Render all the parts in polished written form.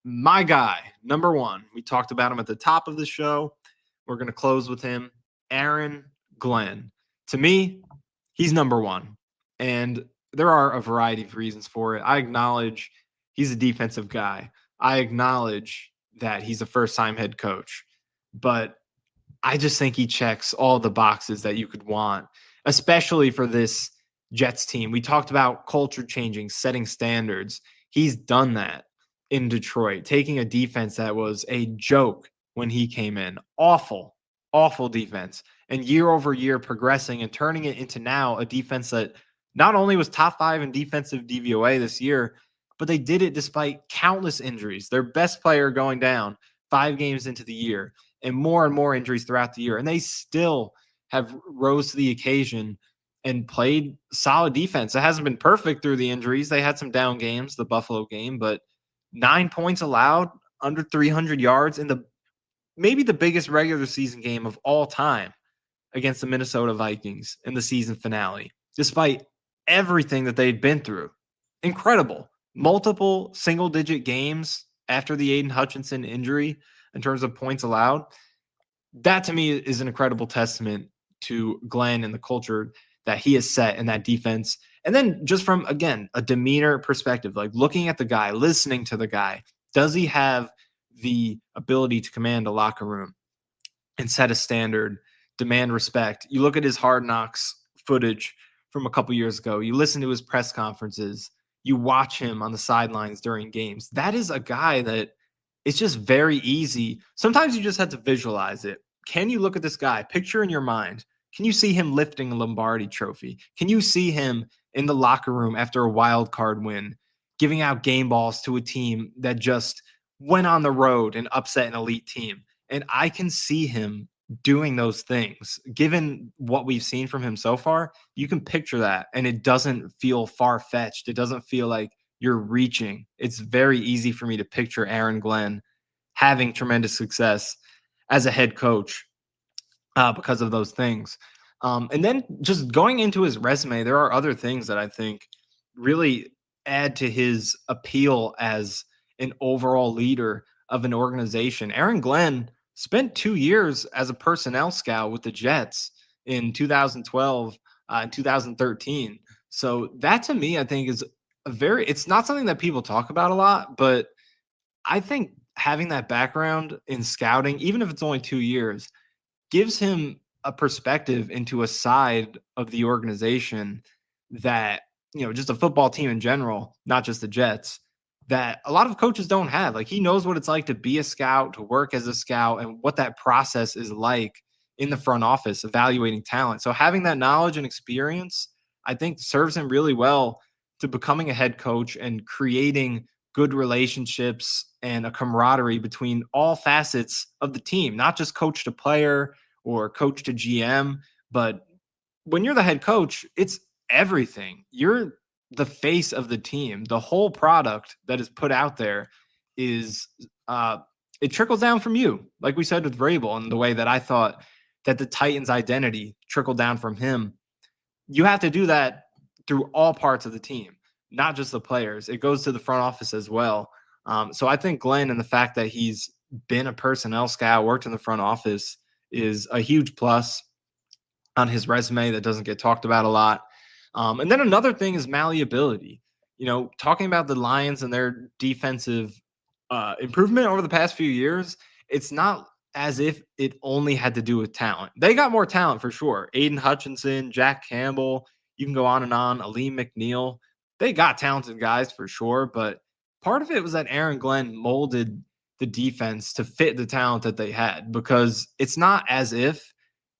My guy, number one, we talked about him at the top of the show. We're going to close with him, Aaron Glenn. To me, he's number one. And there are a variety of reasons for it. I acknowledge he's a defensive guy. I acknowledge that he's a first time head coach. But I just think he checks all the boxes that you could want, especially for this Jets team. We talked about culture changing, setting standards. He's done that in Detroit, taking a defense that was a joke when he came in. Awful, awful defense. And year over year progressing and turning it into now a defense that not only was top 5 in defensive DVOA this year, but they did it despite countless injuries. Their best player going down 5 games into the year and more injuries throughout the year. And they still have rose to the occasion and played solid defense. It hasn't been perfect through the injuries. They had some down games, the Buffalo game, but 9 points allowed, under 300 yards in the maybe the biggest regular season game of all time against the Minnesota Vikings in the season finale, despite everything that they've been through. Incredible. Multiple single-digit games after the Aiden Hutchinson injury in terms of points allowed. That to me is an incredible testament to Glenn and the culture that he has set in that defense. And then just from, again, a demeanor perspective, like looking at the guy, listening to the guy, does he have the ability to command a locker room and set a standard, demand respect? You look at his Hard Knocks footage from a couple years ago. You listen to his press conferences. You watch him on the sidelines during games. That is a guy that it's just very easy. Sometimes you just have to visualize it. Can you look at this guy, picture in your mind? Can you see him lifting a Lombardi trophy? Can you see him in the locker room after a wild card win, giving out game balls to a team that just went on the road and upset an elite team? And I can see him doing those things. Given what we've seen from him so far, you can picture that, and it doesn't feel far-fetched. It doesn't feel like you're reaching. It's very easy for me to picture Aaron Glenn having tremendous success as a head coach because of those things. And then just going into his resume, there are other things that I think really add to his appeal as an overall leader of an organization. Aaron Glenn spent 2 years as a personnel scout with the Jets in 2012 and 2013. So that to me, I think is it's not something that people talk about a lot, but I think having that background in scouting, even if it's only 2 years, gives him a perspective into a side of the organization that, just a football team in general, not just the Jets, that a lot of coaches don't have. Like, he knows what it's like to be a scout, to work as a scout, and what that process is like in the front office, evaluating talent. So having that knowledge and experience, I think, serves him really well to becoming a head coach and creating good relationships and a camaraderie between all facets of the team, not just coach to player or coach to GM, but when you're the head coach, it's everything. You're the face of the team. The whole product that is put out there is it trickles down from you, like we said with Vrabel, and the way that I thought that the Titans' identity trickled down from him. You have to do that through all parts of the team, not just the players. It goes to the front office as well. So I think Glenn, and the fact that he's been a personnel scout, worked in the front office, is a huge plus on his resume that doesn't get talked about a lot. And then another thing is malleability. Talking about the Lions and their defensive improvement over the past few years, it's not as if it only had to do with talent. They got more talent for sure. Aiden Hutchinson, Jack Campbell, you can go on and on, Aleem McNeil. They got talented guys for sure, but part of it was that Aaron Glenn molded the defense to fit the talent that they had, because it's not as if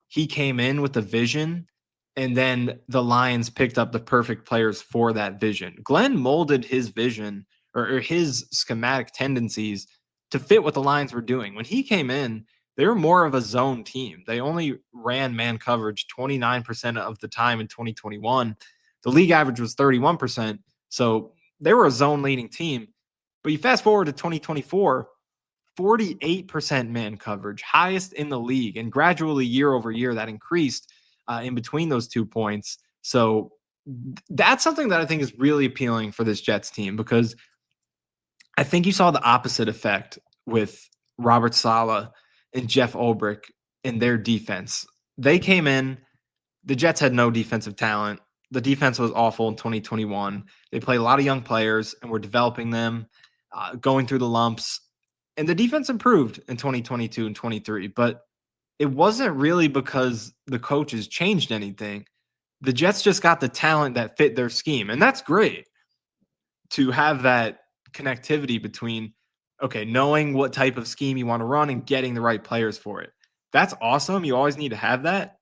he came in with a vision and then the Lions picked up the perfect players for that vision. Glenn molded his vision or his schematic tendencies to fit what the Lions were doing. When he came in, they were more of a zone team. They only ran man coverage 29% of the time in 2021. The league average was 31%. So they were a zone leading team. But you fast forward to 2024, 48% man coverage, highest in the league, and gradually year over year that increased in between those 2 points. So that's something that I think is really appealing for this Jets team, because I think you saw the opposite effect with Robert Saleh and Jeff Ulbrich in their defense. They came in, the Jets had no defensive talent. The defense was awful in 2021. They played a lot of young players and were developing them, going through the lumps. And the defense improved in 2022 and 23, but it wasn't really because the coaches changed anything. The Jets just got the talent that fit their scheme. And that's great to have that connectivity between, okay, knowing what type of scheme you want to run and getting the right players for it. That's awesome. You always need to have that.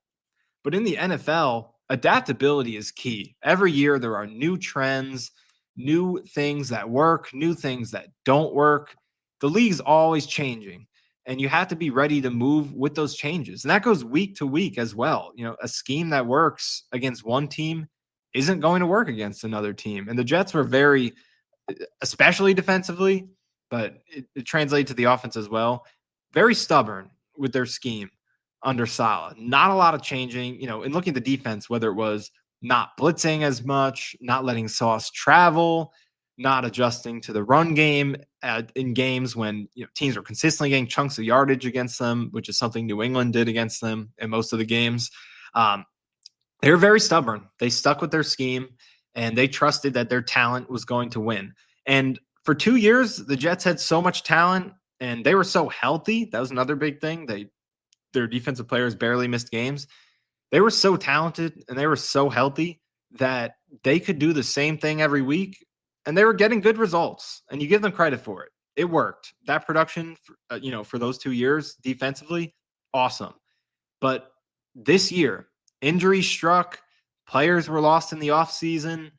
But in the NFL, adaptability is key. Every year, there are new trends, new things that work, new things that don't work. The league's always changing, and you have to be ready to move with those changes. And that goes week to week as well. A scheme that works against one team isn't going to work against another team. And the Jets were very, especially defensively, but it translates to the offense as well, very stubborn with their scheme under Saleh. Not a lot of changing, and looking at the defense, whether it was not blitzing as much, not letting Sauce travel, not adjusting to the run game in games when teams were consistently getting chunks of yardage against them, which is something New England did against them in most of the games. They were very stubborn. They stuck with their scheme, and they trusted that their talent was going to win. And for 2 years, the Jets had so much talent, and they were so healthy. That was another big thing. Their defensive players barely missed games. They were so talented and they were so healthy that they could do the same thing every week, and they were getting good results. And you give them credit for it. It worked. That production, for those 2 years defensively, awesome. But this year, injuries struck, players were lost in the offseason,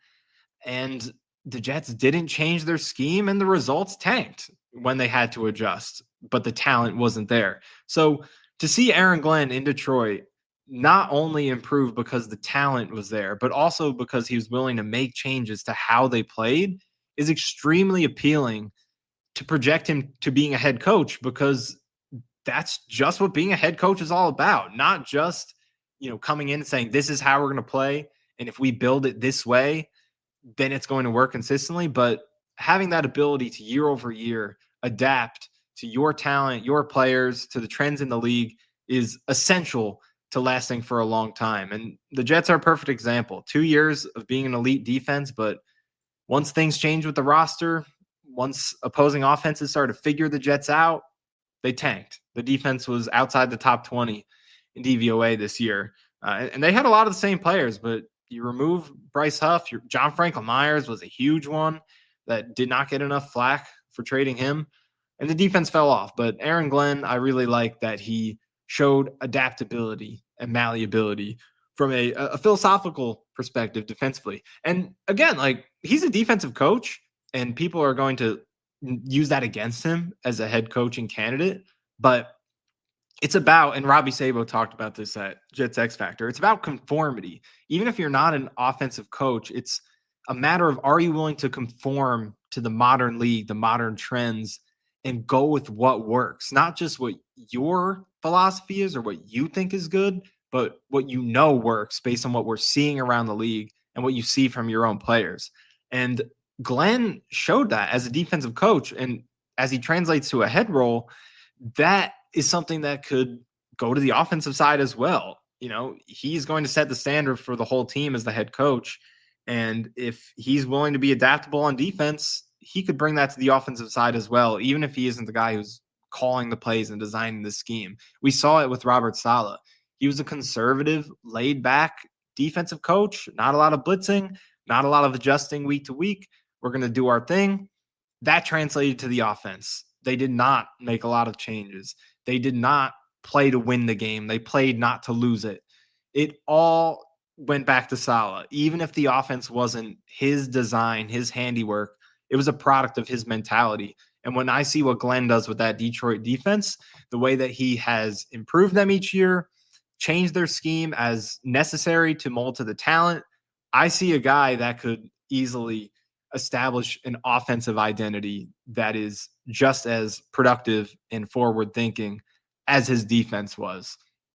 and the Jets didn't change their scheme, and the results tanked when they had to adjust, but the talent wasn't there. So to see Aaron Glenn in Detroit not only improve because the talent was there, but also because he was willing to make changes to how they played is extremely appealing to project him to being a head coach, because that's just what being a head coach is all about. Not just, coming in and saying, this is how we're going to play, and if we build it this way, then it's going to work consistently. But having that ability to year over year adapt to your talent, your players, to the trends in the league is essential to lasting for a long time. And the Jets are a perfect example. 2 years of being an elite defense, but once things change with the roster, once opposing offenses started to figure the Jets out, they tanked. The defense was outside the top 20 in DVOA this year. And they had a lot of the same players, but you remove Bryce Huff. John Franklin Myers was a huge one that did not get enough flack for trading him. And the defense fell off. But Aaron Glenn, I really like that he showed adaptability and malleability from a philosophical perspective defensively. And again, he's a defensive coach, and people are going to use that against him as a head coaching candidate. But it's about, and Robbie Sabo talked about this at Jets X Factor, it's about conformity. Even if you're not an offensive coach, it's a matter of, are you willing to conform to the modern league, the modern trends, and go with what works? Not just what your philosophy is or what you think is good, but what works based on what we're seeing around the league and what you see from your own players. And Glenn showed that as a defensive coach, and as he translates to a head role, that is something that could go to the offensive side as well. He's going to set the standard for the whole team as the head coach. And if he's willing to be adaptable on defense, he could bring that to the offensive side as well, even if he isn't the guy who's calling the plays and designing the scheme. We saw it with Robert Saleh. He was a conservative, laid back defensive coach, not a lot of blitzing, not a lot of adjusting week to week. We're going to do our thing. That translated to the offense. They did not make a lot of changes. They did not play to win the game. They played not to lose it. It all went back to Saleh. Even if the offense wasn't his design, his handiwork, it was a product of his mentality. And when I see what Glenn does with that Detroit defense, the way that he has improved them each year, changed their scheme as necessary to mold to the talent, I see a guy that could easily establish an offensive identity that is just as productive and forward thinking as his defense was.